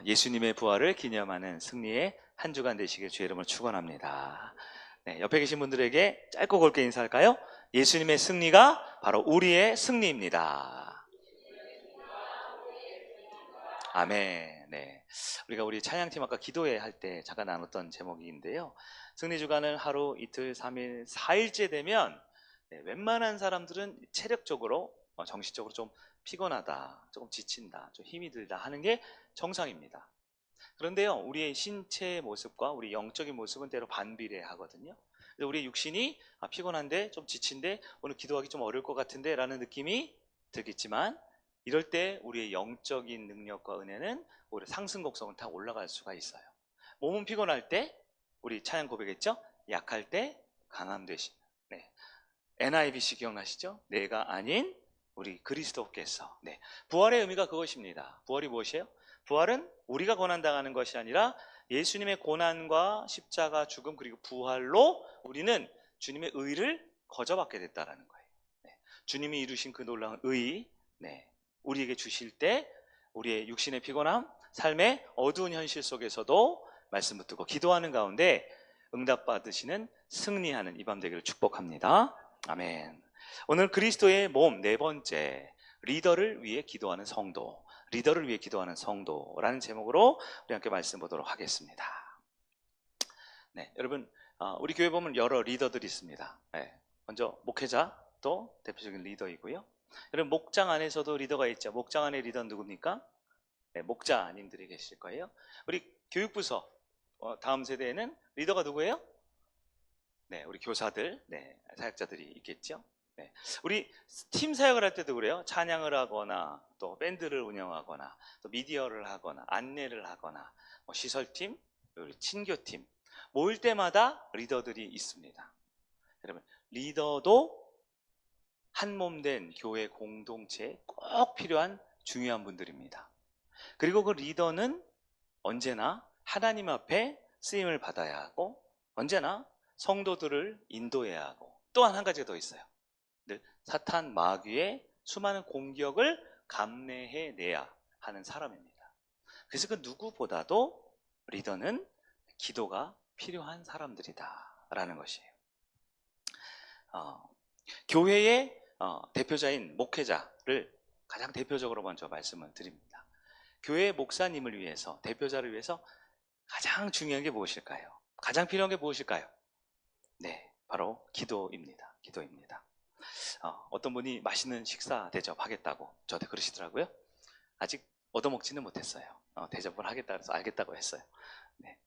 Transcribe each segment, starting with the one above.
예수님의 부활을 기념하는 승리의 한 주간 되시길 주의 이름으로 축원합니다. 네, 옆에 계신 분들에게 짧고 굵게 인사할까요? 예수님의 승리가 바로 우리의 승리입니다. 아멘. 네, 우리가 우리 찬양팀 아까 기도회 할 때 잠깐 나눴던 제목인데요. 승리 주간은 하루, 이틀, 3일, 4일째 되면 웬만한 사람들은 체력적으로, 정신적으로 좀 피곤하다, 조금 지친다, 좀 힘이 들다 하는 게 정상입니다. 그런데요, 우리의 신체의 모습과 우리 영적인 모습은 때로 반비례하거든요. 우리 육신이 피곤한데 좀 지친데 오늘 기도하기 좀 어려울 것 같은데 라는 느낌이 들겠지만, 이럴 때 우리의 영적인 능력과 은혜는 오히려 상승 곡선을 타 올라갈 수가 있어요. 몸은 피곤할 때 우리 찬양 고백했죠? 약할 때 강함 되신. 네. NIBC 기억나시죠? 내가 아닌 우리 그리스도께서. 네. 부활의 의미가 그것입니다. 부활이 무엇이에요? 부활은 우리가 고난당하는 것이 아니라 예수님의 고난과 십자가 죽음 그리고 부활로 우리는 주님의 의를 거저받게 됐다라는 거예요. 네. 주님이 이루신 그 놀라운 의, 우리에게 주실 때 우리의 육신의 피곤함, 삶의 어두운 현실 속에서도 말씀 붙들고 기도하는 가운데 응답받으시는 승리하는 이 밤 되기를 축복합니다. 아멘. 오늘 그리스도의 몸 네 번째, 리더를 위해 기도하는 성도, 리더를 위해 기도하는 성도라는 제목으로 우리 함께 말씀 보도록 하겠습니다. 네, 여러분, 우리 교회 보면 여러 리더들이 있습니다. 네, 먼저 목회자도 대표적인 리더이고요. 여러분, 목장 안에서도 리더가 있죠. 목장 안에 리더는 누굽니까? 네, 목자님들이 계실 거예요. 우리 교육부서 다음 세대에는 리더가 누구예요? 네, 우리 교사들, 사역자들이 있겠죠. 네, 우리 팀 사역을 할 때도 그래요. 찬양을 하거나 또 밴드를 운영하거나 또 미디어를 하거나 안내를 하거나 시설팀, 우리 친교팀 모일 때마다 리더들이 있습니다. 여러분, 리더도 한 몸 된 교회 공동체에 꼭 필요한 중요한 분들입니다. 그리고 그 리더는 언제나 하나님 앞에 쓰임을 받아야 하고 언제나 성도들을 인도해야 하고, 또한 한 가지가 더 있어요. 늘 사탄 마귀의 수많은 공격을 감내해내야 하는 사람입니다. 그래서 그 누구보다도 리더는 기도가 필요한 사람들이다 라는 것이에요. 교회의 대표자인 목회자를 가장 대표적으로 먼저 말씀을 드립니다. 교회 목사님을 위해서, 대표자를 위해서 가장 중요한 게 무엇일까요? 가장 필요한 게 무엇일까요? 네, 바로 기도입니다. 기도입니다. 어떤 분이 맛있는 식사 대접하겠다고 저한테 그러시더라고요. 아직 얻어먹지는 못했어요. 대접을 하겠다 그래서 알겠다고 했어요. 네.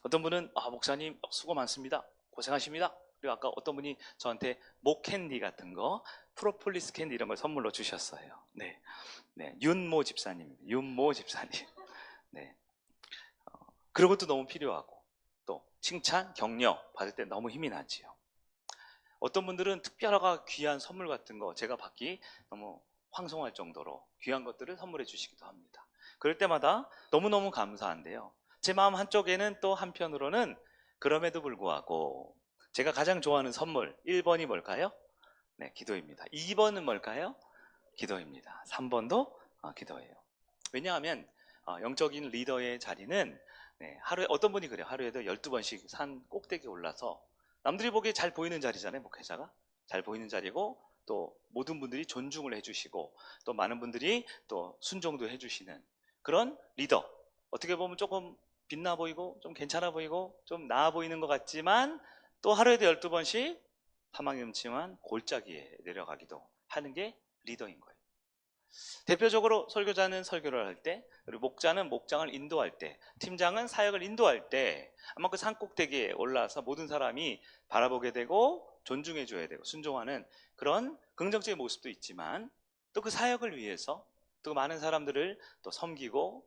어떤 분은 목사님 수고 많습니다. 고생하십니다. 그리고 아까 어떤 분이 저한테 목캔디 같은 거, 프로폴리스 캔디 이런 걸 선물로 주셨어요. 네. 윤모 집사님. 네. 그런 것도 너무 필요하고, 또 칭찬, 격려 받을 때 너무 힘이 나지요. 어떤 분들은 특별하고 귀한 선물 같은 거 제가 받기 너무 황송할 정도로 귀한 것들을 선물해 주시기도 합니다. 그럴 때마다 너무너무 감사한데요, 제 마음 한쪽에는 또 한편으로는 그럼에도 불구하고 제가 가장 좋아하는 선물 1번이 뭘까요? 네, 기도입니다. 2번은 뭘까요? 기도입니다. 3번도 기도예요. 왜냐하면 영적인 리더의 자리는 하루에, 어떤 분이 그래요. 하루에도 12번씩 산 꼭대기에 올라서 남들이 보기에 잘 보이는 자리잖아요. 목회자가 잘 보이는 자리고, 또 모든 분들이 존중을 해주시고 또 많은 분들이 또 순종도 해주시는 그런 리더. 어떻게 보면 조금 빛나 보이고 좀 괜찮아 보이고 좀 나아 보이는 것 같지만, 또 하루에도 12번씩 사망음침한 골짜기에 내려가기도 하는 게 리더인 거예요. 대표적으로 설교자는 설교를 할 때, 그리고 목자는 목장을 인도할 때, 팀장은 사역을 인도할 때 아마 그 산꼭대기에 올라서 모든 사람이 바라보게 되고 존중해 줘야 되고 순종하는 그런 긍정적인 모습도 있지만, 또 그 사역을 위해서 또 많은 사람들을 또 섬기고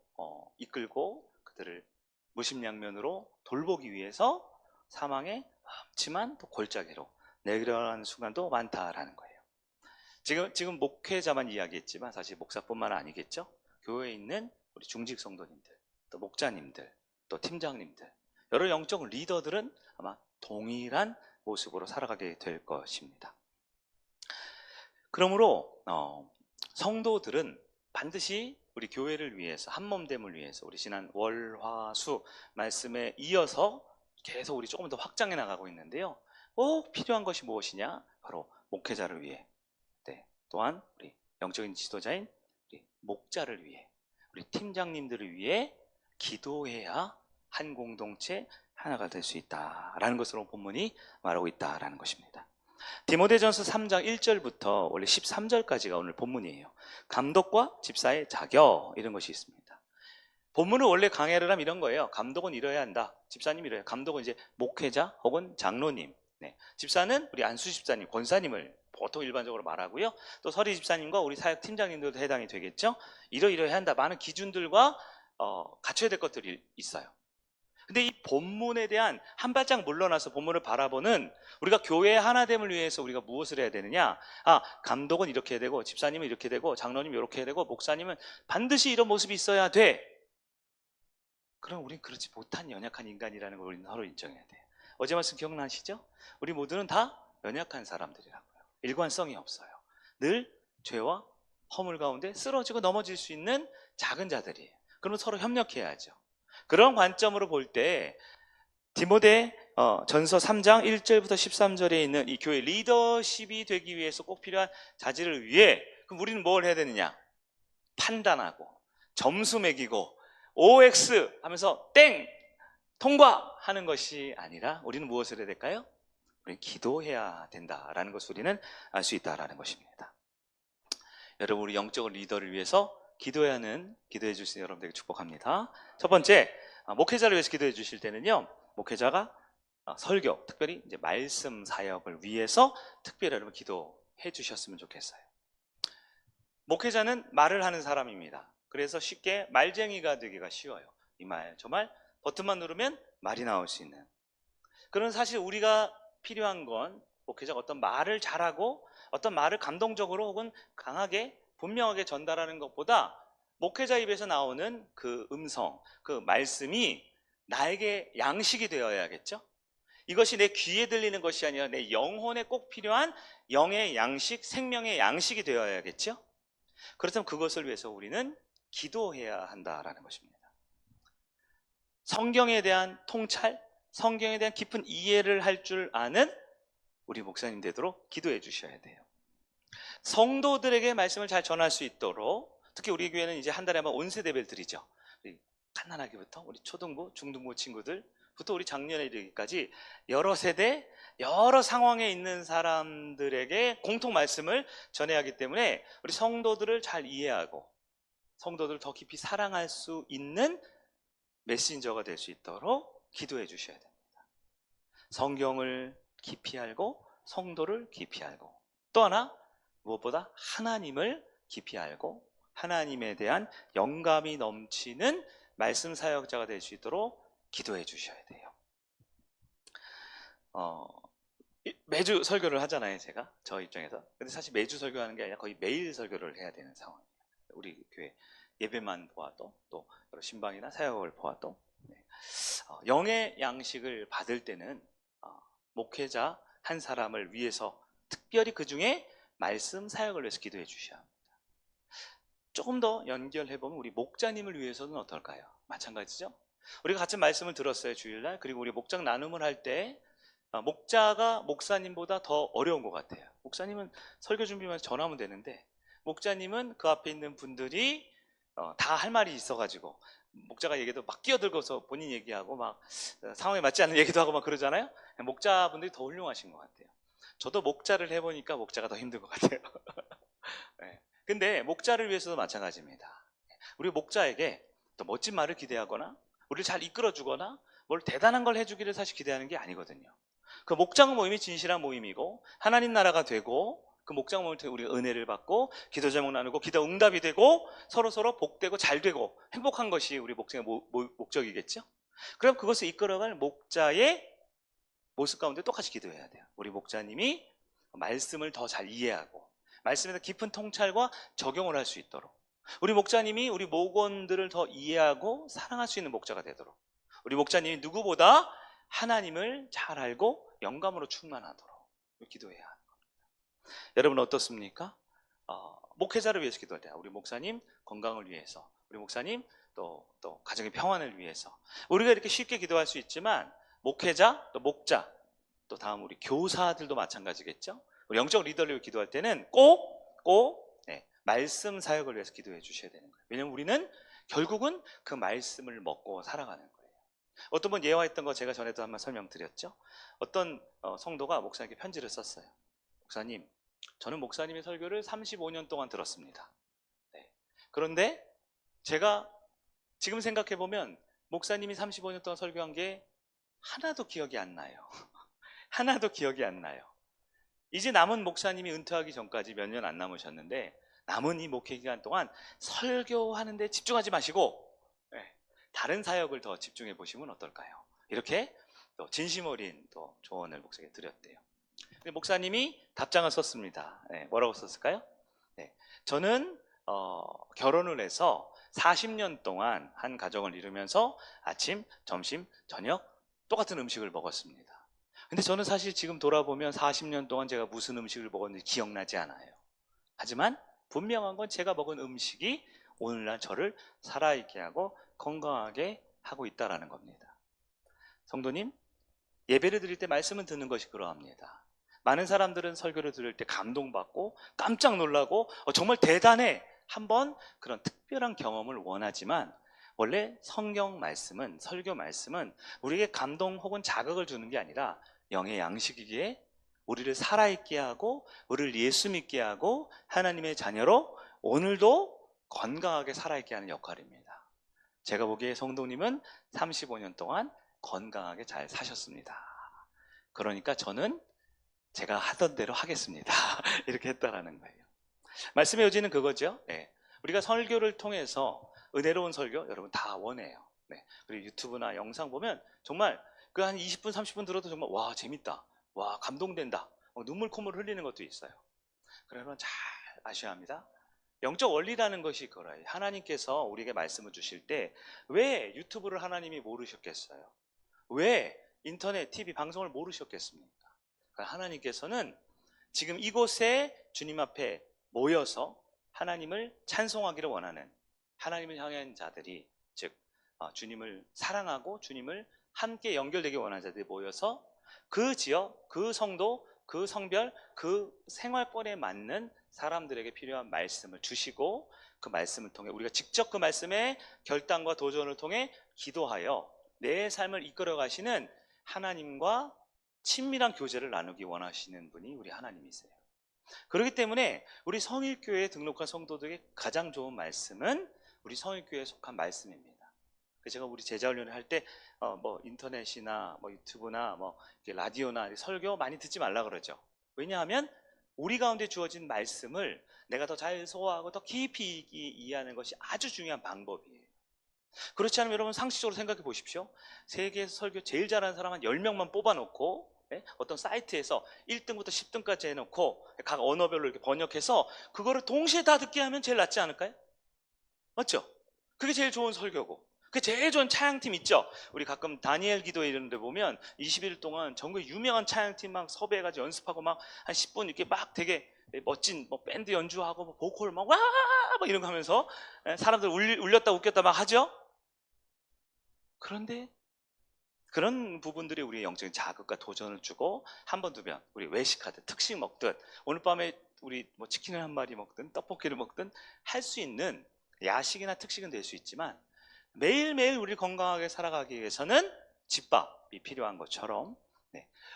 이끌고 그들을 무심양면으로 돌보기 위해서 사망의 험침한 또 골짜기로 내려가는 순간도 많다라는 거예요. 지금 목회자만 이야기했지만 사실 목사뿐만 아니겠죠. 교회에 있는 우리 중직 성도님들, 또 목자님들, 또 팀장님들, 여러 영적 리더들은 아마 동일한 모습으로 살아가게 될 것입니다. 그러므로 성도들은 반드시 우리 교회를 위해서, 한몸됨을 위해서 우리 지난 월, 화, 수 말씀에 이어서 계속 우리 조금 더 확장해 나가고 있는데요. 꼭 필요한 것이 무엇이냐? 바로 목회자를 위해, 네, 또한 우리 영적인 지도자인 우리 목자를 위해, 우리 팀장님들을 위해 기도해야 한 공동체 하나가 될 수 있다라는 것으로 본문이 말하고 있다라는 것입니다. 디모데전서 3장 1절부터 원래 13절까지가 오늘 본문이에요. 감독과 집사의 자격, 이런 것이 있습니다. 본문은 원래 강해를 하면 이런 거예요. 감독은 이뤄야 한다. 집사님 이뤄야. 감독은 이제 목회자 혹은 장로님. 네. 집사는 우리 안수 집사님, 권사님을 보통 일반적으로 말하고요. 또 서리 집사님과 우리 사역 팀장님들도 해당이 되겠죠. 이러이러해야 한다. 많은 기준들과 갖춰야 될 것들이 있어요. 근데 이 본문에 대한 한 발짝 물러나서 본문을 바라보는, 우리가 교회의 하나됨을 위해서 우리가 무엇을 해야 되느냐? 감독은 이렇게 해야 되고, 집사님은 이렇게 되고, 장로님은 이렇게 해야 되고, 목사님은 반드시 이런 모습이 있어야 돼. 그럼 우린 그렇지 못한 연약한 인간이라는 걸 우리는 서로 인정해야 돼요. 어제 말씀 기억나시죠? 우리 모두는 다 연약한 사람들이라고요. 일관성이 없어요. 늘 죄와 허물 가운데 쓰러지고 넘어질 수 있는 작은 자들이에요. 그러면 서로 협력해야죠. 그런 관점으로 볼 때 디모데 전서 3장 1절부터 13절에 있는 이 교회 리더십이 되기 위해서 꼭 필요한 자질을 위해, 그럼 우리는 뭘 해야 되느냐? 판단하고 점수 매기고 OX 하면서 땡! 통과하는 것이 아니라 우리는 무엇을 해야 될까요? 우리는 기도해야 된다라는 것을 우리는 알 수 있다라는 것입니다. 여러분, 우리 영적 리더를 위해서 기도해 주신 여러분들에게 축복합니다. 첫 번째, 목회자를 위해서 기도해 주실 때는요, 목회자가 설교, 특별히 이제 말씀 사역을 위해서 특별히 여러분 기도해 주셨으면 좋겠어요. 목회자는 말을 하는 사람입니다. 그래서 쉽게 말쟁이가 되기가 쉬워요. 이 말, 저 말, 버튼만 누르면 말이 나올 수 있는. 그런, 사실 우리가 필요한 건 목회자가 어떤 말을 잘하고 어떤 말을 감동적으로 혹은 강하게 분명하게 전달하는 것보다 목회자 입에서 나오는 그 음성, 그 말씀이 나에게 양식이 되어야겠죠? 이것이 내 귀에 들리는 것이 아니라 내 영혼에 꼭 필요한 영의 양식, 생명의 양식이 되어야겠죠? 그렇다면 그것을 위해서 우리는 기도해야 한다라는 것입니다. 성경에 대한 통찰, 성경에 대한 깊은 이해를 할 줄 아는 우리 목사님 되도록 기도해 주셔야 돼요. 성도들에게 말씀을 잘 전할 수 있도록, 특히 우리 교회는 이제 한 달에 한번 온세대배를 드리죠. 우리 갓난아기부터 우리 초등부, 중등부 친구들부터 우리 장년에 이르기까지 여러 세대, 여러 상황에 있는 사람들에게 공통 말씀을 전해야 하기 때문에 우리 성도들을 잘 이해하고 성도들을 더 깊이 사랑할 수 있는 메신저가 될 수 있도록 기도해 주셔야 됩니다. 성경을 깊이 알고 성도를 깊이 알고, 또 하나 무엇보다 하나님을 깊이 알고 하나님에 대한 영감이 넘치는 말씀 사역자가 될 수 있도록 기도해 주셔야 돼요. 매주 설교를 하잖아요, 제가 저 입장에서. 근데 사실 매주 설교하는 게 아니라 거의 매일 설교를 해야 되는 상황이에요. 우리 교회 예배만 보아도, 또 여러 신방이나 사역을 보아도, 영의 양식을 받을 때는 목회자 한 사람을 위해서, 특별히 그 중에 말씀 사역을 위해서 기도해 주셔야 합니다. 조금 더 연결해보면 우리 목자님을 위해서는 어떨까요? 마찬가지죠. 우리가 같은 말씀을 들었어요, 주일날. 그리고 우리 목장 나눔을 할 때 목자가 목사님보다 더 어려운 것 같아요. 목사님은 설교 준비만 전하면 되는데, 목자님은 그 앞에 있는 분들이 다 할 말이 있어가지고 목자가 얘기해도 막 끼어들고서 본인 얘기하고 막 상황에 맞지 않는 얘기도 하고 막 그러잖아요. 목자분들이 더 훌륭하신 것 같아요. 저도 목자를 해보니까 목자가 더 힘든 것 같아요. 네. 근데 목자를 위해서도 마찬가지입니다. 우리 목자에게 또 멋진 말을 기대하거나 우리를 잘 이끌어주거나 뭘 대단한 걸 해주기를 사실 기대하는 게 아니거든요. 그 목장 모임이 진실한 모임이고 하나님 나라가 되고, 그 목장 모임을 통해 우리가 은혜를 받고 기도 제목 나누고 기도 응답이 되고 서로 복되고 잘 되고 행복한 것이 우리 목장의 목적이겠죠. 그럼 그것을 이끌어갈 목자의 모습 가운데 똑같이 기도해야 돼요. 우리 목자님이 말씀을 더 잘 이해하고 말씀에서 깊은 통찰과 적용을 할 수 있도록, 우리 목자님이 우리 목원들을 더 이해하고 사랑할 수 있는 목자가 되도록, 우리 목자님이 누구보다 하나님을 잘 알고 영감으로 충만하도록 기도해야 합니다. 여러분 어떻습니까? 목회자를 위해서 기도할 때, 우리 목사님 건강을 위해서, 우리 목사님 또 가정의 평안을 위해서, 우리가 이렇게 쉽게 기도할 수 있지만 목회자, 또 목자, 또 다음 우리 교사들도 마찬가지겠죠. 우리 영적 리더를 기도할 때는 꼭 말씀 사역을 위해서 기도해 주셔야 되는 거예요. 왜냐하면 우리는 결국은 그 말씀을 먹고 살아가는 거예요. 어떤 분 예화했던 거 제가 전에도 한번 설명드렸죠. 어떤 성도가 목사님께 편지를 썼어요. 목사님, 저는 목사님의 설교를 35년 동안 들었습니다. 그런데 제가 지금 생각해보면 목사님이 35년 동안 설교한 게 하나도 기억이 안 나요. 하나도 기억이 안 나요. 이제 남은 목사님이 은퇴하기 전까지 몇 년 안 남으셨는데 남은 이 목회 기간 동안 설교하는 데 집중하지 마시고 다른 사역을 더 집중해 보시면 어떨까요? 이렇게 또 진심 어린 또 조언을 목사에게 드렸대요. 근데 목사님이 답장을 썼습니다. 뭐라고 썼을까요? 저는 결혼을 해서 40년 동안 한 가정을 이루면서 아침, 점심, 저녁 똑같은 음식을 먹었습니다. 근데 저는 사실 지금 돌아보면 40년 동안 제가 무슨 음식을 먹었는지 기억나지 않아요. 하지만 분명한 건 제가 먹은 음식이 오늘날 저를 살아있게 하고 건강하게 하고 있다는 겁니다. 성도님, 예배를 드릴 때 말씀은 듣는 것이 그러합니다. 많은 사람들은 설교를 들을 때 감동받고 깜짝 놀라고 정말 대단해, 한번 그런 특별한 경험을 원하지만 원래 성경 말씀은, 설교 말씀은 우리에게 감동 혹은 자극을 주는 게 아니라 영의 양식이기에 우리를 살아있게 하고 우리를 예수 믿게 하고 하나님의 자녀로 오늘도 건강하게 살아있게 하는 역할입니다. 제가 보기에 성도님은 35년 동안 건강하게 잘 사셨습니다. 그러니까 저는 제가 하던 대로 하겠습니다. 이렇게 했다라는 거예요. 말씀의 요지는 그거죠. 우리가 설교를 통해서 은혜로운 설교 여러분 다 원해요. 그리고 유튜브나 영상 보면 정말 그 한 20분 30분 들어도 정말 와 재밌다, 와 감동된다, 눈물 콧물 흘리는 것도 있어요. 그러면 잘 아셔야 합니다. 영적 원리라는 것이 그거예요. 하나님께서 우리에게 말씀을 주실 때 왜 유튜브를 하나님이 모르셨겠어요? 왜 인터넷, TV 방송을 모르셨겠습니까? 그러니까 하나님께서는 지금 이곳에 주님 앞에 모여서 하나님을 찬송하기를 원하는, 하나님을 향한 자들이, 즉 주님을 사랑하고 주님을 함께 연결되기 원하는 자들이 모여서 그 지역, 그 성도, 그 성별, 그 생활권에 맞는 사람들에게 필요한 말씀을 주시고 그 말씀을 통해 우리가 직접 그 말씀의 결단과 도전을 통해 기도하여 내 삶을 이끌어 가시는 하나님과 친밀한 교제를 나누기 원하시는 분이 우리 하나님이세요. 그렇기 때문에 우리 성일교회에 등록한 성도들에게 가장 좋은 말씀은 우리 성일교회에 속한 말씀입니다. 제가 우리 제자훈련을 할 때 인터넷이나 유튜브나 라디오나 설교 많이 듣지 말라 그러죠. 왜냐하면 우리 가운데 주어진 말씀을 내가 더 잘 소화하고 더 깊이 이해하는 것이 아주 중요한 방법이에요. 그렇지 않으면 여러분 상식적으로 생각해 보십시오. 세계에서 설교 제일 잘하는 사람 한 10명만 뽑아놓고 어떤 사이트에서 1등부터 10등까지 해놓고 각 언어별로 이렇게 번역해서 그거를 동시에 다 듣게 하면 제일 낫지 않을까요? 맞죠? 그게 제일 좋은 설교고 그게 제일 좋은 찬양팀 있죠? 우리 가끔 다니엘 기도 이런 데 보면 20일 동안 전국에 유명한 찬양팀 막 섭외해가지고 연습하고 막 한 10분 이렇게 막 되게 멋진 밴드 연주하고 보컬 막 와! 막 이런 거 하면서 사람들 울렸다 웃겼다 막 하죠? 그런데 그런 부분들이 우리의 영적인 자극과 도전을 주고 한 번, 두 번 우리 외식하듯 특식 먹듯 오늘 밤에 우리 치킨을 한 마리 먹든 떡볶이를 먹든 할 수 있는 야식이나 특식은 될 수 있지만 매일매일 우리 건강하게 살아가기 위해서는 집밥이 필요한 것처럼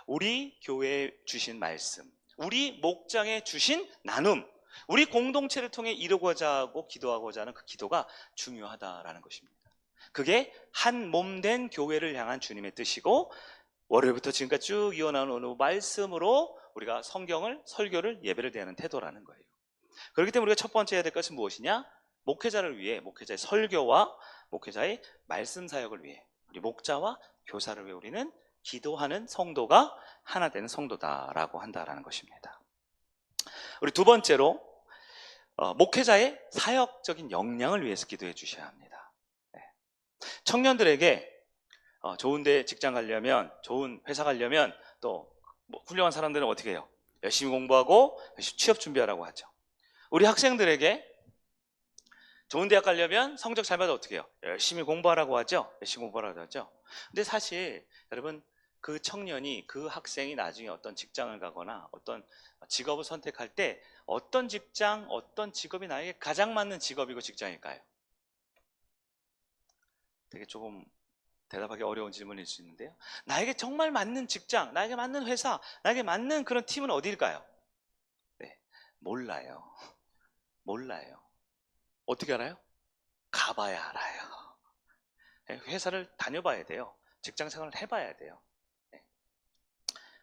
우리 교회에 주신 말씀, 우리 목장에 주신 나눔, 우리 공동체를 통해 이루고자 하고 기도하고자 하는 그 기도가 중요하다라는 것입니다. 그게 한 몸 된 교회를 향한 주님의 뜻이고 월요일부터 지금까지 쭉 이어나오는 오늘 말씀으로 우리가 성경을, 설교를, 예배를 대하는 태도라는 거예요. 그렇기 때문에 우리가 첫 번째 해야 될 것은 무엇이냐? 목회자를 위해, 목회자의 설교와 목회자의 말씀 사역을 위해, 우리 목자와 교사를 위해 우리는 기도하는 성도가 하나 되는 성도다라고 한다라는 것입니다. 우리 두 번째로 목회자의 사역적인 역량을 위해서 기도해 주셔야 합니다. 청년들에게 좋은 데 직장 가려면, 좋은 회사 가려면 또 훌륭한 사람들은 어떻게 해요? 열심히 공부하고 열심히 취업 준비하라고 하죠. 우리 학생들에게 좋은 대학 가려면 성적 잘 받아 어떻게 해요? 열심히 공부하라고 하죠. 열심히 공부하라고 하죠. 근데 사실 여러분, 그 청년이, 그 학생이 나중에 어떤 직장을 가거나 어떤 직업을 선택할 때 어떤 직장, 어떤 직업이 나에게 가장 맞는 직업이고 직장일까요? 되게 조금 대답하기 어려운 질문일 수 있는데요. 나에게 정말 맞는 직장, 나에게 맞는 회사, 나에게 맞는 그런 팀은 어디일까요? 네, 몰라요. 몰라요. 어떻게 알아요? 가봐야 알아요. 네, 회사를 다녀봐야 돼요. 직장 생활을 해봐야 돼요. 네,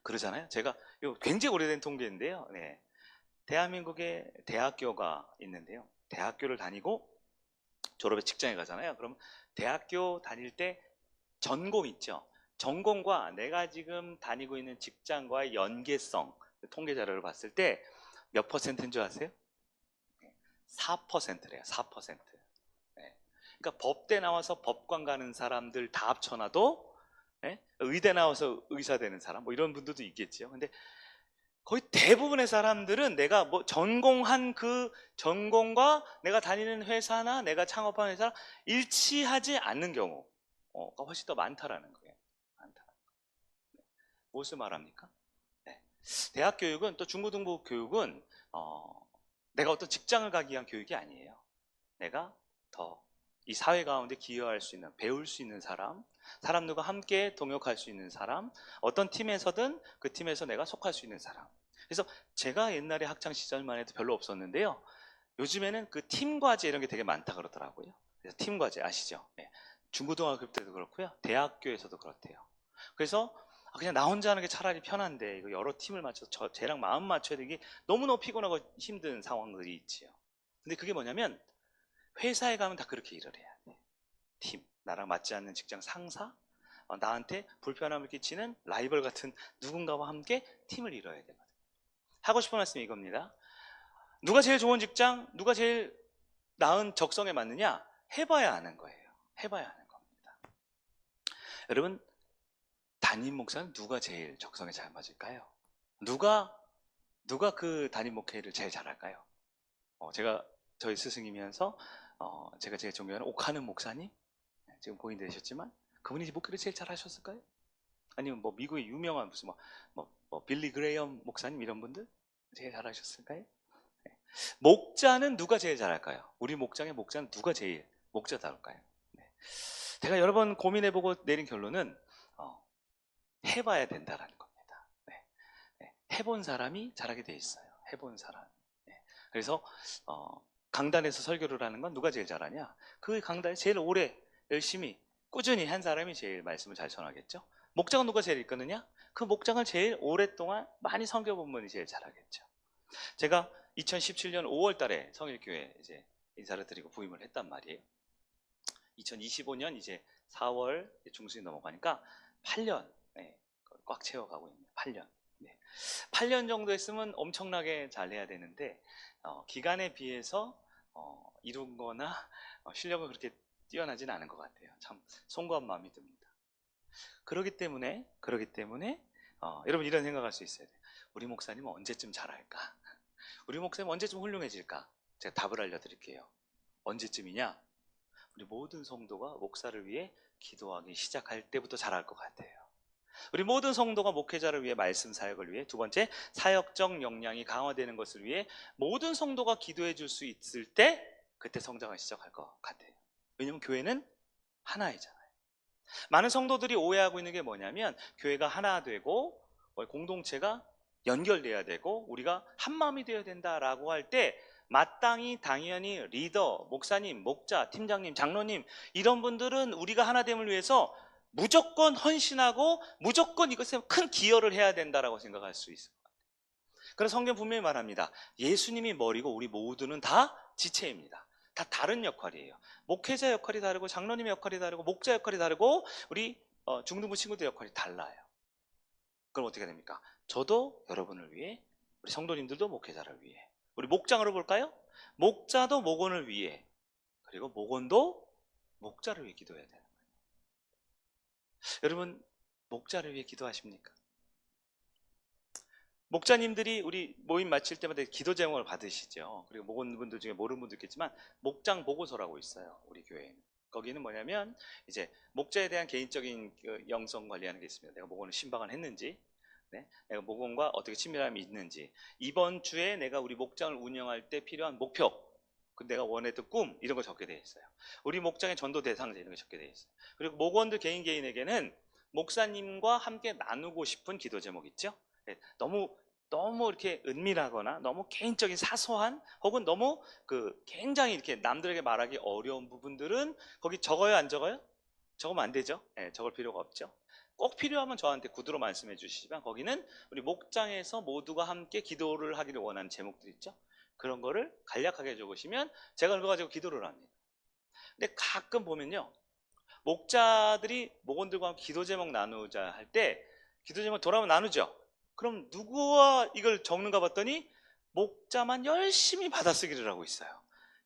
그러잖아요. 제가 이거 굉장히 오래된 통계인데요. 네, 대한민국에 대학교가 있는데요. 대학교를 다니고 졸업해 직장에 가잖아요. 그럼 대학교 다닐 때 전공 있죠. 전공과 내가 지금 다니고 있는 직장과의 연계성, 통계 자료를 봤을 때 몇 퍼센트인 줄 아세요? 4%래요. 4%. 네. 그러니까 법대 나와서 법관 가는 사람들 다 합쳐놔도, 네? 의대 나와서 의사 되는 사람, 뭐 이런 분들도 있겠죠. 근데 거의 대부분의 사람들은 내가 뭐 전공한 그 전공과 내가 다니는 회사나 내가 창업한 회사 일치하지 않는 경우가 훨씬 더 많다라는 거예요. 많다. 무엇을 말합니까? 네. 대학 교육은, 또 중고등부 교육은 내가 어떤 직장을 가기 위한 교육이 아니에요. 내가 더 이 사회 가운데 기여할 수 있는, 배울 수 있는 사람, 사람들과 함께 동역할 수 있는 사람, 어떤 팀에서든 그 팀에서 내가 속할 수 있는 사람. 그래서 제가 옛날에 학창 시절만 해도 별로 없었는데요. 요즘에는 그 팀 과제 이런 게 되게 많다 그러더라고요. 그래서 팀 과제 아시죠? 네. 중고등학교 때도 그렇고요. 대학교에서도 그렇대요. 그래서 그냥 나 혼자 하는 게 차라리 편한데 이거 여러 팀을 맞춰서 쟤랑 마음 맞춰야 되기 너무너무 피곤하고 힘든 상황들이 있지요. 근데 그게 뭐냐면 회사에 가면 다 그렇게 일을 해야 돼. 팀, 나랑 맞지 않는 직장 상사, 나한테 불편함을 끼치는 라이벌 같은 누군가와 함께 팀을 이뤄야 되거든. 하고 싶은 말씀이 이겁니다. 누가 제일 좋은 직장, 누가 제일 나은 적성에 맞느냐? 해봐야 아는 거예요. 해봐야 아는 겁니다. 여러분, 담임 목사는 누가 제일 적성에 잘 맞을까요? 누가 그 담임 목회를 제일 잘할까요? 제가 저희 스승이면서 제가 제일 존경하는 옥하는 목사님, 지금 고인 되셨지만 그분이 목회를 제일 잘하셨을까요? 아니면 뭐 미국의 유명한 무슨 뭐 빌리 그레이엄 목사님 이런 분들 제일 잘하셨을까요? 네. 목자는 누가 제일 잘할까요? 우리 목장의 목자는 누가 제일 목자다울까요? 네. 제가 여러 번 고민해보고 내린 결론은 해봐야 된다라는 겁니다. 네. 네. 해본 사람이 잘하게 돼 있어요. 해본 사람. 네. 그래서 강단에서 설교를 하는 건 누가 제일 잘하냐? 그 강단에 제일 오래 열심히 꾸준히 한 사람이 제일 말씀을 잘 전하겠죠. 목장은 누가 제일 이끄느냐? 그 목장을 제일 오랫동안 많이 섬겨본 분이 제일 잘하겠죠. 제가 2017년 5월 달에 성일교회 이제 인사를 드리고 부임을 했단 말이에요. 2025년 이제 4월 중순이 넘어가니까 8년 꽉 채워가고 있네요. 8년. 네. 8년 정도 했으면 엄청나게 잘해야 되는데 기간에 비해서 이룬 거나 실력은 그렇게 뛰어나지는 않은 것 같아요. 참 송구한 마음이 듭니다. 그러기 때문에 여러분 이런 생각할 수 있어야 돼요. 우리 목사님은 언제쯤 잘할까? 우리 목사님 언제쯤 훌륭해질까? 제가 답을 알려드릴게요. 언제쯤이냐? 우리 모든 성도가 목사를 위해 기도하기 시작할 때부터 잘할 것 같아요. 우리 모든 성도가 목회자를 위해, 말씀 사역을 위해, 두 번째 사역적 역량이 강화되는 것을 위해 모든 성도가 기도해 줄 수 있을 때 그때 성장을 시작할 것 같아요. 왜냐하면 교회는 하나이잖아요. 많은 성도들이 오해하고 있는 게 뭐냐면 교회가 하나 되고 공동체가 연결돼야 되고 우리가 한 마음이 되어야 된다라고 할 때 마땅히 당연히 리더, 목사님, 목자, 팀장님, 장로님 이런 분들은 우리가 하나됨을 위해서 무조건 헌신하고 무조건 이것에 큰 기여를 해야 된다라고 생각할 수 있어요. 그래서 성경 분명히 말합니다. 예수님이 머리고 우리 모두는 다 지체입니다. 다 다른 역할이에요. 목회자 역할이 다르고 장로님의 역할이 다르고 목자 역할이 다르고 우리 중등부 친구들 역할이 달라요. 그럼 어떻게 됩니까? 저도 여러분을 위해, 우리 성도님들도 목회자를 위해, 우리 목장으로 볼까요? 목자도 목원을 위해, 그리고 목원도 목자를 위해 기도해야 되는 거예요. 여러분 목자를 위해 기도하십니까? 목자님들이 우리 모임 마칠 때마다 기도 제목을 받으시죠. 그리고 목원분들 중에 모르는 분도 있겠지만 목장 보고서라고 있어요. 우리 교회에는. 거기는 뭐냐면 이제 목자에 대한 개인적인 그 영성 관리하는 게 있습니다. 내가 목원을 신방을 했는지, 네? 내가 목원과 어떻게 친밀함이 있는지, 이번 주에 내가 우리 목장을 운영할 때 필요한 목표, 그 내가 원했던 꿈, 이런 거 적게 돼 있어요. 우리 목장의 전도 대상자, 이런 거 적게 돼 있어요. 그리고 목원들 개인에게는 목사님과 함께 나누고 싶은 기도 제목 있죠. 네, 너무 이렇게 은밀하거나 너무 개인적인 사소한, 혹은 너무 굉장히 이렇게 남들에게 말하기 어려운 부분들은 거기 적어요, 안 적어요? 적으면 안 되죠. 네, 적을 필요가 없죠. 꼭 필요하면 저한테 구두로 말씀해 주시지만, 거기는 우리 목장에서 모두가 함께 기도를 하기를 원하는 제목들 있죠. 그런 거를 간략하게 적으시면 제가 그거 가지고 기도를 합니다. 근데 가끔 보면요, 목자들이 목원들과 함께 기도 제목 나누자 할 때 기도 제목 돌아오면 나누죠. 그럼 누구와 이걸 적는가 봤더니 목자만 열심히 받아쓰기를 하고 있어요.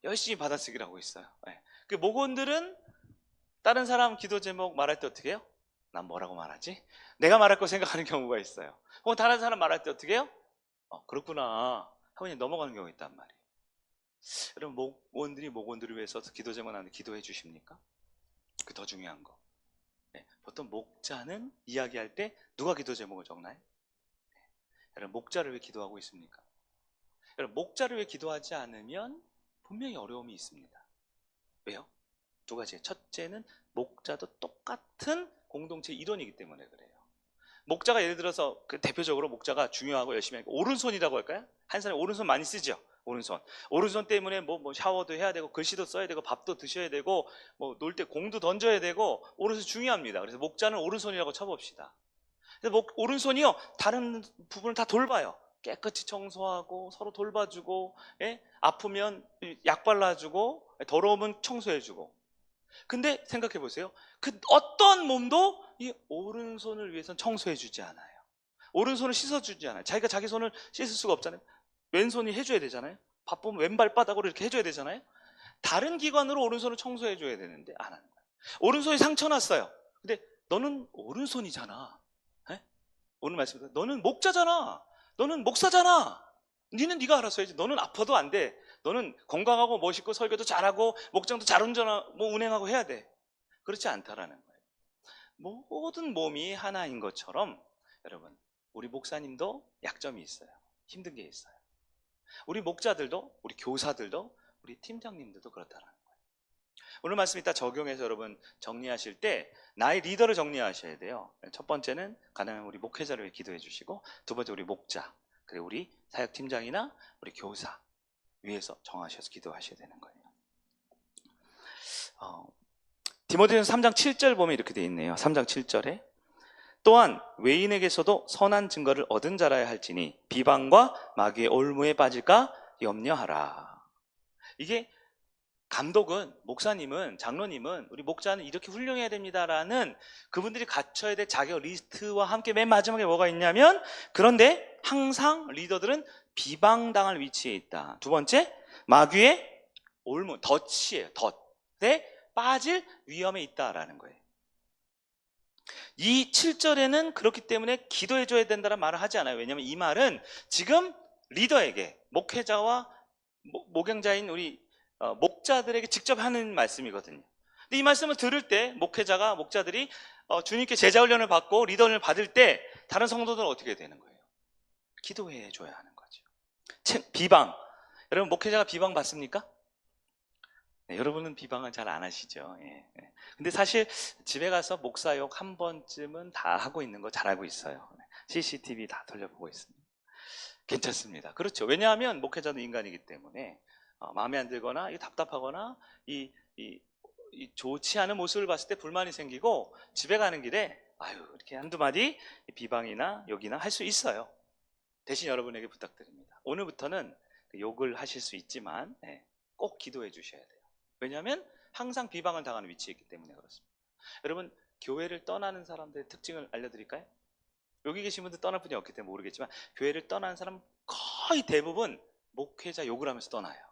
열심히 받아쓰기를 하고 있어요. 네. 그 목원들은 다른 사람 기도 제목 말할 때 어떻게 해요? 난 뭐라고 말하지? 내가 말할 거 생각하는 경우가 있어요. 혹은 다른 사람 말할 때 어떻게 해요? 그렇구나 하고 그냥 넘어가는 경우가 있단 말이에요. 여러분, 목원들이 목원들을 위해서 기도 제목 나누는데 기도해 주십니까? 그 더 중요한 거. 네. 보통 목자는 이야기할 때 누가 기도 제목을 적나요? 네. 여러분, 목자를 왜 기도하고 있습니까? 여러분, 목자를 왜 기도하지 않으면 분명히 어려움이 있습니다. 왜요? 두 가지. 첫째는 목자도 똑같은 공동체 일원이기 때문에 그래요. 목자가 예를 들어서 대표적으로 목자가 중요하고 열심히 하니까 오른손이라고 할까요? 한 사람이 오른손 많이 쓰죠. 오른손 때문에 뭐 샤워도 해야 되고, 글씨도 써야 되고, 밥도 드셔야 되고, 뭐 놀 때 공도 던져야 되고, 오른손 중요합니다. 그래서 목자는 오른손이라고 쳐봅시다. 근데 오른손이요, 다른 부분을 다 돌봐요. 깨끗이 청소하고, 서로 돌봐주고, 예? 아프면 약 발라주고, 더러우면 청소해주고. 근데 생각해 보세요. 그 어떤 몸도 이 오른손을 위해서는 청소해주지 않아요. 오른손을 씻어주지 않아요. 자기가 자기 손을 씻을 수가 없잖아요. 왼손이 해줘야 되잖아요. 바쁘면 왼발바닥으로 이렇게 해줘야 되잖아요. 다른 기관으로 오른손을 청소해줘야 되는데 안 하는 거예요. 오른손이 상처 났어요. 근데 너는 오른손이잖아. 에? 오늘 말씀드린 너는 목자잖아. 너는 목사잖아. 니는 네가 알아서 해야지. 너는 아파도 안 돼. 너는 건강하고 멋있고 설교도 잘하고 목장도 잘 운행하고 해야 돼. 그렇지 않다라는 거예요. 모든 몸이 하나인 것처럼 여러분, 우리 목사님도 약점이 있어요. 힘든 게 있어요. 우리 목자들도, 우리 교사들도, 우리 팀장님들도 그렇다라는 거예요. 오늘 말씀 이따 적용해서 여러분 정리하실 때 나의 리더를 정리하셔야 돼요. 첫 번째는 가능한 우리 목회자를 위해 기도해 주시고, 두 번째 우리 목자, 그리고 우리 사역팀장이나 우리 교사 위해서 정하셔서 기도하셔야 되는 거예요. 디모데전서 3장 7절 보면 이렇게 돼 있네요. 3장 7절에 또한 외인에게서도 선한 증거를 얻은 자라야 할지니 비방과 마귀의 올무에 빠질까 염려하라. 이게 감독은, 목사님은, 장로님은, 우리 목자는 이렇게 훌륭해야 됩니다라는 그분들이 갖춰야 될 자격 리스트와 함께 맨 마지막에 뭐가 있냐면, 그런데 항상 리더들은 비방당할 위치에 있다. 두 번째, 마귀의 올무, 덫이에요. 덫에 빠질 위험에 있다라는 거예요. 이 7절에는 그렇기 때문에 기도해줘야 된다는 말을 하지 않아요. 왜냐하면 이 말은 지금 리더에게, 목회자와 목양자인 우리 목자들에게 직접 하는 말씀이거든요. 근데 이 말씀을 들을 때 목자들이 주님께 제자 훈련을 받고 리더 훈련을 받을 때 다른 성도들은 어떻게 되는 거예요? 기도해 줘야 하는 거죠. 비방, 여러분 목회자가 비방 받습니까? 네, 여러분은 비방을 잘 안 하시죠. 예. 근데 사실 집에 가서 목사욕 한 번쯤은 다 하고 있는 거 잘 알고 있어요. CCTV 다 돌려보고 있습니다. 괜찮습니다. 그렇죠. 왜냐하면 목회자는 인간이기 때문에 마음에 안 들거나 답답하거나 이 좋지 않은 모습을 봤을 때 불만이 생기고 집에 가는 길에 이렇게 한두 마디 비방이나 욕이나 할 수 있어요. 대신 여러분에게 부탁드립니다. 오늘부터는 욕을 하실 수 있지만 꼭 기도해 주셔야 돼요. 왜냐하면 항상 비방을 당하는 위치에 있기 때문에 그렇습니다. 여러분, 교회를 떠나는 사람들의 특징을 알려드릴까요? 여기 계신 분들 떠날 분이 없기 때문에 모르겠지만 교회를 떠나는 사람은 거의 대부분 목회자 욕을 하면서 떠나요.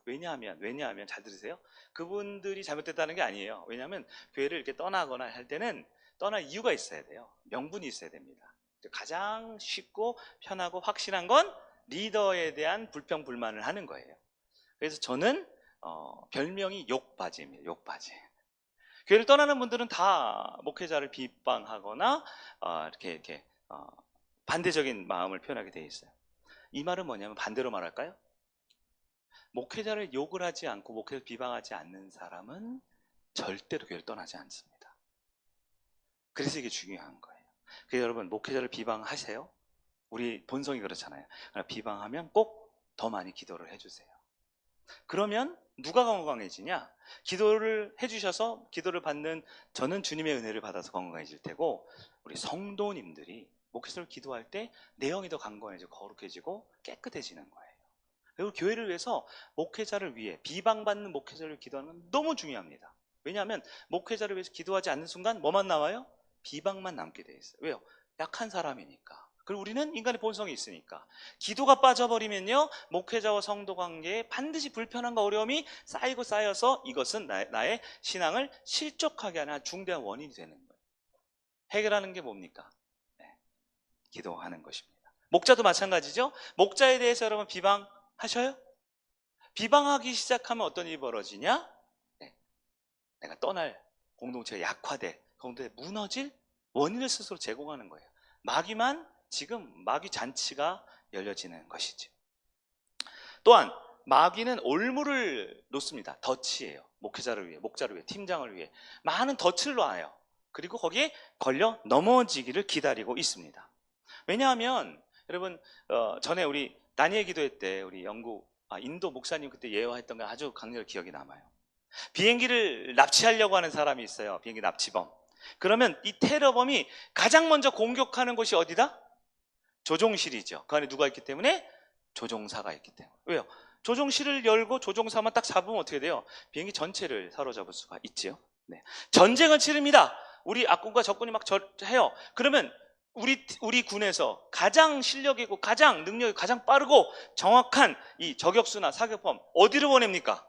왜냐하면 잘 들으세요. 그분들이 잘못됐다는 게 아니에요. 왜냐하면 교회를 이렇게 떠나거나 할 때는 떠날 이유가 있어야 돼요. 명분이 있어야 됩니다. 가장 쉽고 편하고 확실한 건 리더에 대한 불평불만을 하는 거예요. 그래서 저는 별명이 욕바지입니다. 욕바지. 교회를 떠나는 분들은 다 목회자를 비방하거나 이렇게 반대적인 마음을 표현하게 돼 있어요. 이 말은 뭐냐면 반대로 말할까요? 목회자를 욕을 하지 않고 목회를 비방하지 않는 사람은 절대로 교회를 떠나지 않습니다. 그래서 이게 중요한 거예요. 그래서 여러분, 목회자를 비방하세요. 우리 본성이 그렇잖아요. 비방하면 꼭 더 많이 기도를 해주세요. 그러면 누가 건강해지냐? 기도를 해주셔서 기도를 받는 저는 주님의 은혜를 받아서 건강해질 테고, 우리 성도님들이 목회자를 기도할 때 내용이 더 강건해지고 거룩해지고 깨끗해지는 거예요. 그리고 교회를 위해서 목회자를 위해, 비방받는 목회자를 기도하는 건 너무 중요합니다. 왜냐하면 목회자를 위해서 기도하지 않는 순간 뭐만 나와요? 비방만 남게 돼 있어요. 왜요? 약한 사람이니까. 그리고 우리는 인간의 본성이 있으니까. 기도가 빠져버리면요, 목회자와 성도 관계에 반드시 불편함과 어려움이 쌓이고 쌓여서 이것은 나의 신앙을 실족하게 하는 중대한 원인이 되는 거예요. 해결하는 게 뭡니까? 기도하는 것입니다. 목자도 마찬가지죠. 목자에 대해서 여러분 비방하셔요? 비방하기 시작하면 어떤 일이 벌어지냐? 내가 떠날, 공동체가 약화돼, 공동체가 무너질 원인을 스스로 제공하는 거예요. 마귀 잔치가 열려지는 것이죠. 또한 마귀는 올무를 놓습니다. 덫이에요. 목회자를 위해, 목자를 위해, 팀장을 위해 많은 덫을 놔요. 그리고 거기에 걸려 넘어지기를 기다리고 있습니다. 왜냐하면 여러분, 전에 우리 다니엘 기도회 때 우리 인도 목사님 그때 예화했던 게 아주 강렬히 기억이 남아요. 비행기를 납치하려고 하는 사람이 있어요. 비행기 납치범. 그러면 이 테러범이 가장 먼저 공격하는 곳이 어디다? 조종실이죠. 그 안에 누가 있기 때문에? 조종사가 있기 때문에. 왜요? 조종실을 열고 조종사만 딱 잡으면 어떻게 돼요? 비행기 전체를 사로잡을 수가 있지요. 네. 전쟁을 치릅니다. 우리 악군과 적군이 막 해요. 그러면 우리 군에서 가장 실력 있고 가장 능력이 가장 빠르고 정확한 이 저격수나 사격범 어디로 보냅니까?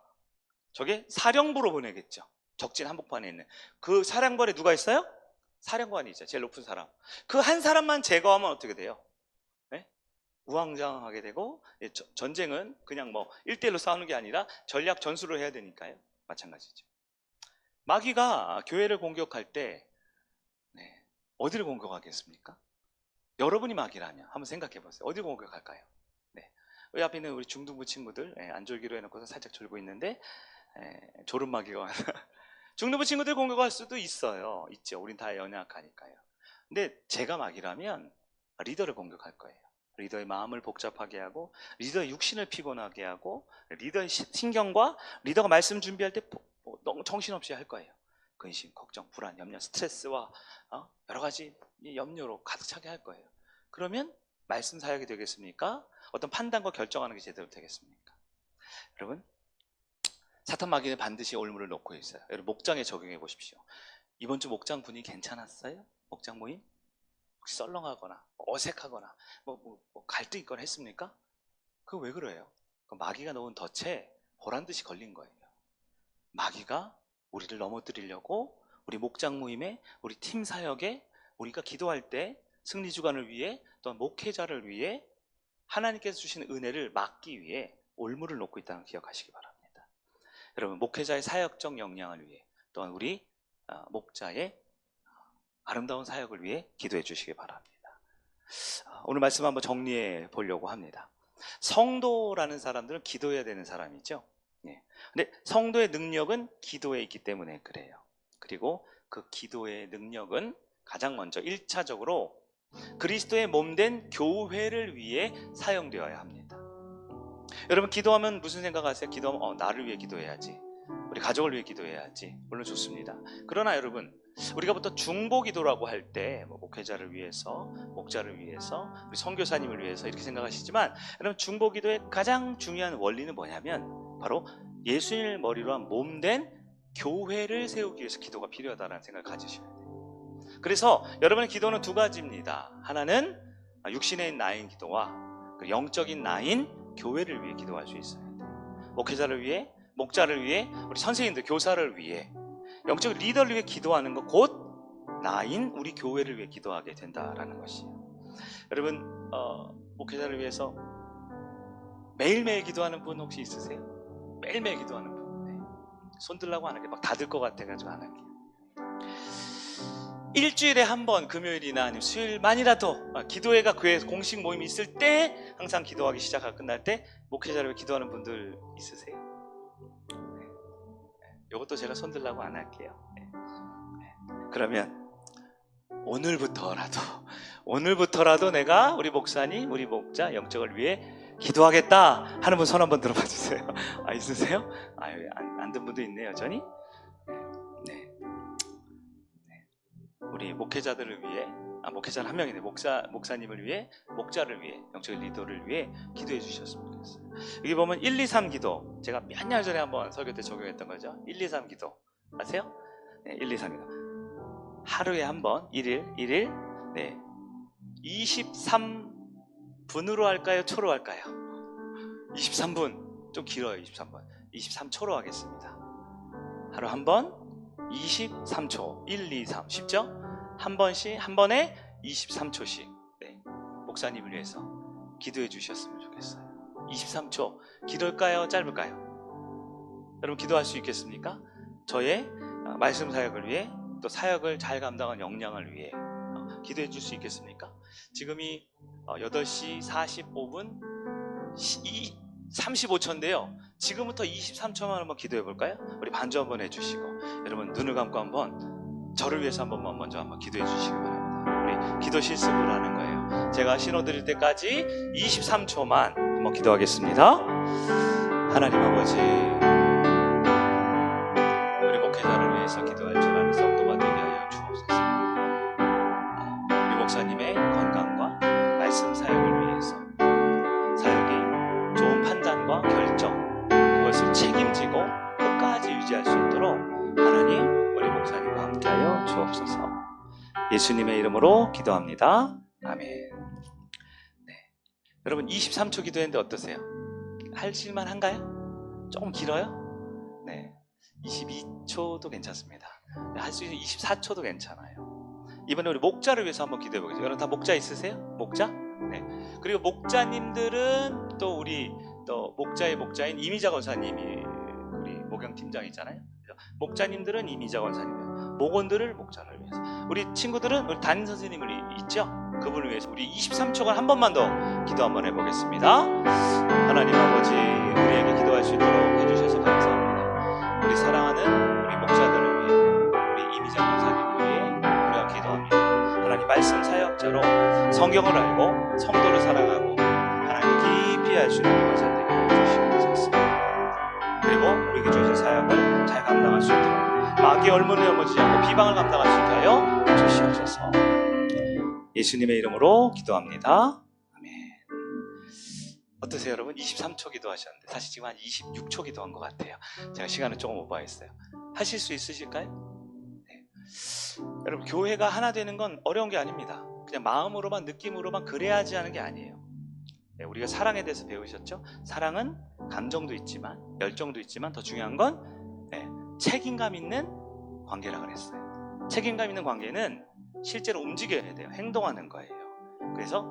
저게 사령부로 보내겠죠. 적진 한복판에 있는 그 사령관에 누가 있어요? 사령관이 있죠. 제일 높은 사람. 그 한 사람만 제거하면 어떻게 돼요? 네? 우왕좌왕하게 되고, 전쟁은 그냥 뭐 1대1로 싸우는 게 아니라 전략 전술을 해야 되니까요. 마찬가지죠. 마귀가 교회를 공격할 때 어디를 공격하겠습니까? 여러분이 마귀라면 한번 생각해 보세요. 어디를 공격할까요? 여기 앞에 있는 우리 중등부 친구들, 안졸기로 해놓고서 살짝 졸고 있는데 졸음 마귀가 중등부 친구들 공격할 수도 있죠. 우린 다 연약하니까요. 근데 제가 마귀라면 리더를 공격할 거예요. 리더의 마음을 복잡하게 하고, 리더의 육신을 피곤하게 하고, 리더의 신경과 리더가 말씀 준비할 때 너무 정신없이 할 거예요. 근심, 걱정, 불안, 염려, 스트레스와 여러 가지 염려로 가득 차게 할 거예요. 그러면 말씀 사역이 되겠습니까? 어떤 판단과 결정하는 게 제대로 되겠습니까? 여러분, 사탄 마귀는 반드시 올무를 놓고 있어요. 여러분, 목장에 적용해 보십시오. 이번 주 목장 분위기 괜찮았어요? 목장 모임? 혹시 썰렁하거나 어색하거나 뭐 갈등 있거나 했습니까? 그거 왜 그래요? 마귀가 놓은 덫에 보란듯이 걸린 거예요. 마귀가 우리를 넘어뜨리려고 우리 목장 모임에, 우리 팀 사역에, 우리가 기도할 때 승리 주간을 위해, 또는 목회자를 위해 하나님께서 주신 은혜를 막기 위해 올무를 놓고 있다는 걸 기억하시기 바랍니다. 여러분, 목회자의 사역적 역량을 위해, 또한 우리 목자의 아름다운 사역을 위해 기도해 주시기 바랍니다. 오늘 말씀 한번 정리해 보려고 합니다. 성도라는 사람들은 기도해야 되는 사람이죠. 근데 성도의 능력은 기도에 있기 때문에 그래요. 그리고 그 기도의 능력은 가장 먼저 1차적으로 그리스도의 몸된 교회를 위해 사용되어야 합니다. 여러분, 기도하면 무슨 생각하세요? 기도하면 나를 위해 기도해야지, 우리 가족을 위해 기도해야지. 물론 좋습니다. 그러나 여러분, 우리가 보통 중보기도라고 할 때 목회자를 위해서, 목자를 위해서, 우리 선교사님을 위해서 이렇게 생각하시지만, 여러분, 중보기도의 가장 중요한 원리는 뭐냐면 바로 예수님을 머리로 한 몸된 교회를 세우기 위해서 기도가 필요하다는 생각을 가지셔야 돼요. 그래서 여러분의 기도는 두 가지입니다. 하나는 육신의 나인 기도와 영적인 나인 교회를 위해 기도할 수 있어야 돼요. 목회자를 위해, 목자를 위해, 우리 선생님들, 교사를 위해, 영적 리더를 위해 기도하는 것, 곧 나인 우리 교회를 위해 기도하게 된다라는 것이에요. 여러분 목회자를 위해서 매일매일 기도하는 분 혹시 있으세요? 매일매일 기도하는 분. 네. 손 들라고 안 할게요. 막 닫을 것 같아가지고 안 할게요. 일주일에 한 번 금요일이나 아니면 수요일만이라도 기도회가 교회 공식 모임이 있을 때 항상 기도하기 시작하고 끝날 때 목회자를 위해 기도하는 분들 있으세요? 네. 이것도 제가 손 들라고 안 할게요. 네. 그러면 오늘부터라도 내가 우리 목사님, 우리 목자 영적을 위해 기도하겠다 하는 분 손 한번 들어봐 주세요. 있으세요? 안 든 분도 있네요, 여전히. 네. 우리 목회자들을 위해, 목회자는 한 명이네. 목사님을 위해, 목자를 위해, 영적인 리더를 위해 기도해 주셨으면 좋겠어요. 여기 보면 1, 2, 3 기도. 제가 몇 년 전에 한번 설교 때 적용했던 거죠. 1, 2, 3 기도. 아세요? 네, 1, 2, 3 기도. 하루에 한 번, 1일, 네. 23분으로 할까요? 초로 할까요? 23분. 좀 길어요, 23분. 23초로 하겠습니다. 하루 한 번, 23초. 1, 2, 3. 쉽죠? 한 번씩, 한 번에 23초씩. 네. 목사님을 위해서 기도해 주셨으면 좋겠어요. 23초. 길을까요? 짧을까요? 여러분 기도할 수 있겠습니까? 저의 말씀 사역을 위해, 또 사역을 잘 감당한 역량을 위해 기도해 줄 수 있겠습니까? 지금이 8시 45분 35초인데요. 지금부터 23초만 한번 기도해 볼까요? 우리 반주 한번 해주시고, 여러분 눈을 감고 한번 저를 위해서 한번 먼저 한번 기도해 주시기 바랍니다. 우리 기도 실습을 하는 거예요. 제가 신호 드릴 때까지 23초만 한번 기도하겠습니다. 하나님 아버지, 우리 목회자를 위해서 기도할 줄 아는 성도가 되게 하여 주옵소서. 우리 목사님의 건강과 말씀 사역을 위해서 사역이 좋은 판단과 결정, 그것을 책임지고 끝까지 유지할 수 있도록 하나님 우리 목사님과 함께하여 주옵소서. 예수님의 이름으로 기도합니다. 아멘. 네. 여러분 23초 기도했는데 어떠세요? 하실만 한가요? 조금 길어요? 네. 22초도 괜찮습니다. 할 수 있는 24초도 괜찮아요. 이번에 우리 목자를 위해서 한번 기도해 보겠습니다. 여러분 다 목자 있으세요? 목자? 네. 그리고 목자님들은 또 우리 또 목자의 목자인 이미자 권사님이 우리 목양팀장이잖아요. 목자님들은 이미자 권사님, 목원들을 목자를 위해서, 우리 친구들은 우리 담임 선생님을 있죠? 그분을 위해서 우리 23초간 한 번만 더 기도 한번 해보겠습니다. 하나님 아버지, 우리에게 기도할 수 있도록 해주셔서 감사합니다. 우리 사랑하는 우리 목자들을 위해, 우리 이미자 권사님을 위해 우리가 기도합니다. 하나님 말씀 사역자로 성경을 알고 성도를 사랑하고 하나님을 깊이 알 수 있는 권사 되게 해주시옵소서. 그리고 우리에게 주신 사역을 잘 감당할 수 있도록 마귀의 얼물에 넘어지지 않고 비방을 감당할 수 있게 하여 주시옵소서. 예수님의 이름으로 기도합니다. 아멘. 어떠세요 여러분? 23초 기도하셨는데 사실 지금 한 26초 기도한 것 같아요. 제가 시간을 조금 오버했어요. 하실 수 있으실까요? 네. 여러분 교회가 하나 되는 건 어려운 게 아닙니다. 그냥 마음으로만 느낌으로만 그래야지 하는 게 아니에요. 네, 우리가 사랑에 대해서 배우셨죠? 사랑은 감정도 있지만 열정도 있지만 더 중요한 건 책임감 있는 관계라고 그랬어요. 책임감 있는 관계는 실제로 움직여야 돼요. 행동하는 거예요. 그래서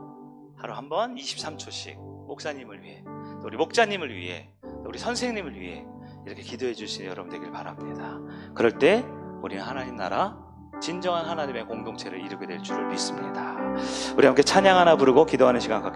하루 한 번 23초씩 목사님을 위해, 또 우리 목자님을 위해, 또 우리 선생님을 위해 이렇게 기도해 주시는 여러분 되길 바랍니다. 그럴 때 우리는 하나님 나라, 진정한 하나님의 공동체를 이루게 될 줄을 믿습니다. 우리 함께 찬양 하나 부르고 기도하는 시간 갖겠습니다.